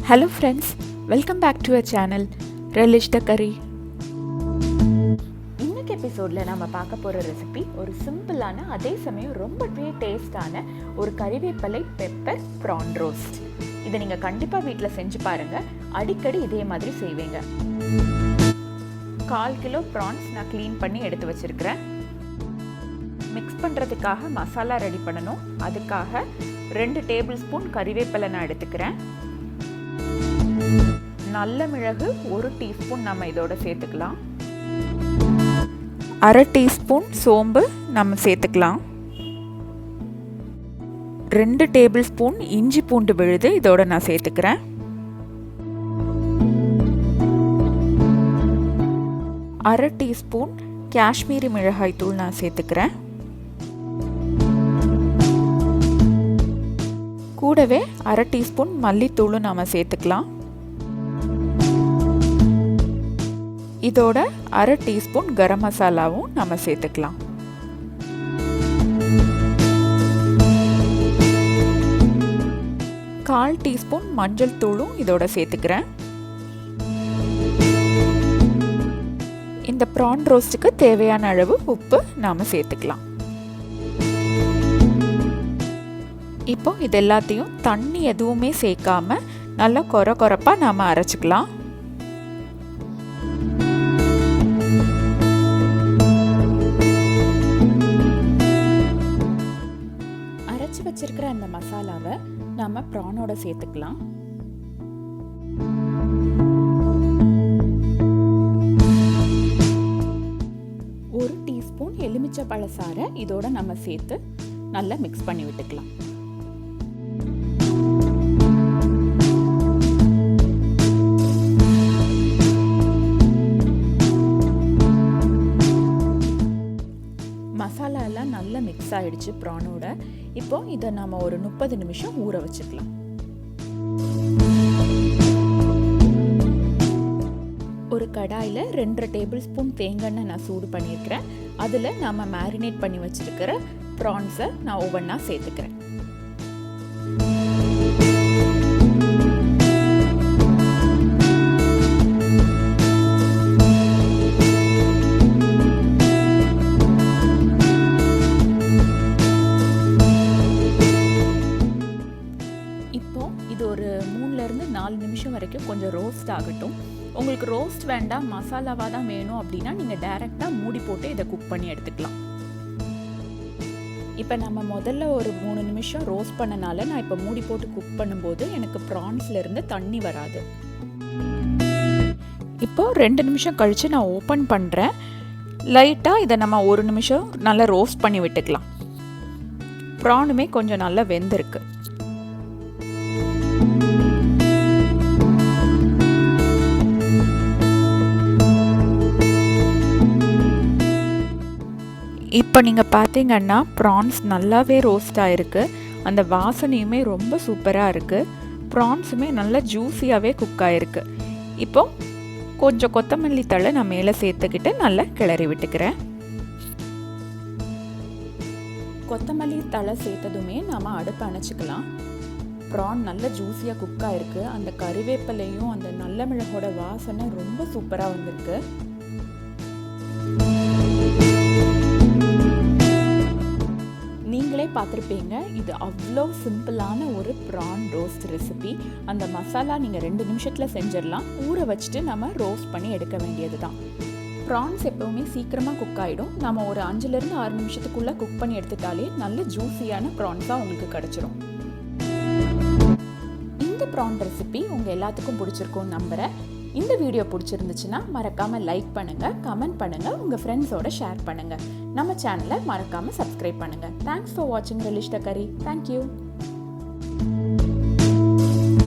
Hello friends, welcome back to our channel Relish the Curry. இன்னைக்கு எபிசோட்ல நாம பார்க்க போற ரெசிபி ஒரு சிம்பிளான அதே சமயம் ரொம்பவே டேஸ்டான ஒரு கறிவேப்பிலை பெப்பர் prawn roast. இதை நீங்க கண்டிப்பா வீட்ல செஞ்சு பாருங்க. அடிக்கடி இதே மாதிரி செய்வீங்க. 1/4 கிலோ prawns நான் க்ளீன் பண்ணி எடுத்து வச்சிருக்கிறேன். மிக்ஸ் பண்றதுக்காக மசாலா ரெடி பண்ணனும். அதுக்காக 2 டேபிள் ஸ்பூன் கறிவேப்பிலை நான் எடுத்துக்கிறேன். நல்ல மிளகு 1 டீஸ்பூன் நம்ம இதோட சேர்த்துக்கலாம். 1/2 டீஸ்பூன் சோம்பு நம்ம சேர்த்துக்கலாம். 2 டேபிள் ஸ்பூன் இஞ்சி பூண்டு விழுது இதோட நான் சேர்த்துக்கிறேன். 1/2 டீஸ்பூன் காஷ்மீரி மிளகாய் தூள் நான் சேர்த்துக்கிறேன். கூடவே 1/2 டீஸ்பூன் மல்லித்தூளும் நாம சேர்த்துக்கலாம். இதோட 1/2 டீஸ்பூன் கரம் மசாலாவும் நம்ம சேர்த்துக்கலாம். கால் டீஸ்பூன் மஞ்சள் தூளும் இதோட சேர்த்துக்கிறேன். இந்த ப்ரான் ரோஸ்ட்டுக்கு தேவையான அளவு உப்பு நாம சேர்த்துக்கலாம். இப்போ இது எல்லாத்தையும் தண்ணி எதுவுமே சேர்க்காம நல்லா கொரப்பா நாம அரைச்சுக்கலாம். அரைச்சு வச்சிருக்கிற அந்த மசாலாவை நாம ப்ரானோட சேர்த்துக்கலாம். ஒரு டீஸ்பூன் எலுமிச்சை பழச்சாறை இதோட நம்ம சேர்த்து நல்லா மிக்ஸ் பண்ணி விட்டுக்கலாம். மசாலா எல்லாம் நல்லா மிக்ஸ் ஆயிடுச்சு ப்ரானோட. இப்போ இதை நம்ம ஒரு 30 நிமிஷம் ஊற வச்சுக்கலாம். ஒரு கடாயில் 2 டேபிள் ஸ்பூன் தேங்காய் நான் சூடு பண்ணியிருக்கிறேன். அதில் நம்ம மேரினேட் பண்ணி வச்சிருக்கிற ப்ரான்ஸை நான் ஒவ்வொன்றா சேர்த்துக்கிறேன். இது ஒரு 3-4 நிமிஷம் வரைக்கும் கொஞ்சம் ரோஸ்ட் ஆகட்டும். உங்களுக்கு ரோஸ்ட் வேண்டாம், மசாலாவாக தான் வேணும் அப்படின்னா நீங்கள் டைரெக்டாக மூடி போட்டு இதை குக் பண்ணி எடுத்துக்கலாம். இப்போ நம்ம முதல்ல ஒரு 3 நிமிஷம் ரோஸ்ட் பண்ணனால நான் இப்போ மூடி போட்டு குக் பண்ணும்போது எனக்கு ப்ரான்ஸ்லேருந்து தண்ணி வராது. இப்போ 2 நிமிஷம் கழித்து நான் ஓப்பன் பண்ணுறேன். லைட்டாக இதை நம்ம 1 நிமிஷம் நல்லா ரோஸ்ட் பண்ணி விட்டுக்கலாம். ப்ரானுமே கொஞ்சம் நல்லா வெந்திருக்கு. இப்போ நீங்கள் பார்த்தீங்கன்னா ப்ரான்ஸ் நல்லாவே ரோஸ்ட் ஆகிருக்கு. அந்த வாசனையுமே ரொம்ப சூப்பராக இருக்குது. ப்ரான்ஸுமே நல்லா ஜூஸியாகவே குக் ஆகிருக்கு. இப்போ கொஞ்சம் கொத்தமல்லி தழை நான் மேலே சேர்த்துக்கிட்டு நல்லா கிளறி விட்டுக்கிறேன். கொத்தமல்லி தழை சேர்த்ததுமே நாம் அடுப்பு அணைச்சிக்கலாம். ப்ரான் நல்லா ஜூஸியாக குக் ஆகிருக்கு. அந்த கறிவேப்பிலையும் அந்த நல்ல மிளகோட வாசனை ரொம்ப சூப்பராக வந்திருக்கு. நீங்களே பார்த்துருப்பீங்க, இது அவ்வளோ சிம்பிளான ஒரு ப்ரான் ரோஸ்ட் ரெசிபி. அந்த மசாலா நீங்கள் 2 நிமிஷத்தில் செஞ்சிடலாம். ஊற வச்சுட்டு நம்ம ரோஸ்ட் பண்ணி எடுக்க வேண்டியது தான். ப்ரான்ஸ் எப்போவுமே சீக்கிரமாக குக் ஆகிடும். நம்ம ஒரு 5-6 நிமிஷத்துக்குள்ளே குக் பண்ணி எடுத்துட்டாலே நல்ல ஜூஸியான ப்ரான்ஸாக உங்களுக்கு கிடச்சிரும். இந்த ப்ரான் ரெசிபி உங்கள் எல்லாத்துக்கும் பிடிச்சிருக்கும்னு நம்புகிறேன். இந்த வீடியோ பிடிச்சிருந்துச்சுன்னா மறக்காமல் லைக் பண்ணுங்கள், கமெண்ட் பண்ணுங்கள், உங்கள் ஃப்ரெண்ட்ஸோட ஷேர் பண்ணுங்கள். நம்ம சேனலை மறக்காமல் சப்ஸ்கிரைப் பண்ணுங்கள். தேங்க்ஸ் ஃபார் வாட்சிங் ரெலிஷ் த கரி. தேங்க்யூ.